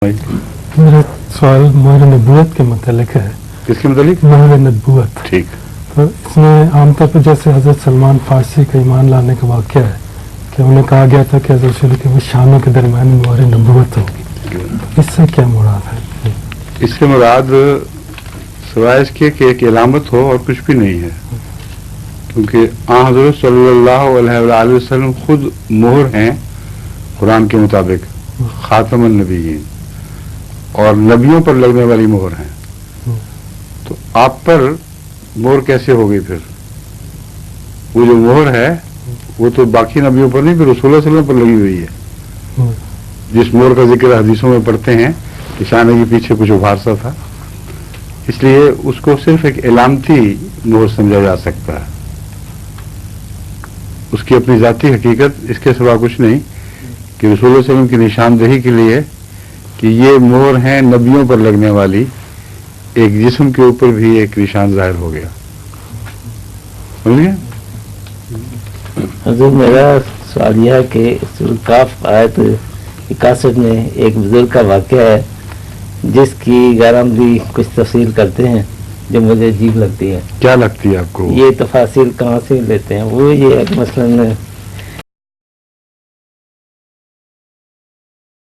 میرا سوال مہر نبوت کے متعلق ہے. کس کے متعلق؟ مہر نبوت. ٹھیک. تو اس میں عام طور پہ جیسے حضرت سلمان فارسی کا ایمان لانے کا واقعہ ہے کہ انہیں کہا گیا تھا کہ حضرت رسول کے وہ شانوں کے درمیان مہر نبوت ہوگی. اس سے کیا مراد ہے؟ اس سے مراد سوائے اس کے کہ ایک علامت ہو اور کچھ بھی نہیں ہے، کیونکہ حضرت صلی اللہ علیہ وآلہ وسلم خود مہر ہیں قرآن کے مطابق، خاتم النبیین، اور نبیوں پر لگنے والی مہر ہیں. تو آپ پر مہر کیسے ہوگی؟ پھر وہ جو مہر ہے وہ تو باقی نبیوں پر نہیں، پھر رسول اللہ صلی اللہ علیہ وسلم پر لگی ہوئی ہے. جس مہر کا ذکر حدیثوں میں پڑھتے ہیں کہ شانے کے پیچھے کچھ ابھار سا تھا، اس لیے اس کو صرف ایک علامتی مہر سمجھا جا سکتا ہے. اس کی اپنی ذاتی حقیقت اس کے سوا کچھ نہیں کہ رسول اللہ صلی اللہ علیہ وسلم کی نشاندہی کے لیے کہ یہ مہر ہیں نبیوں پر لگنے والی، ایک جسم کے اوپر بھی ایک نشان ظاہر ہو گیا. سمجھ گئے؟ حضور میرا سوال یہ ہے کہ سورۃ کاف آیت 61 میں ایک بزرگ کا واقعہ ہے جس کی غیر عملی کچھ تفصیل کرتے ہیں جو مجھے عجیب لگتی ہے. کیا لگتی ہے آپ کو؟ یہ تفاصیل کہاں سے لیتے ہیں؟ وہ یہ ہے کہ مثلاً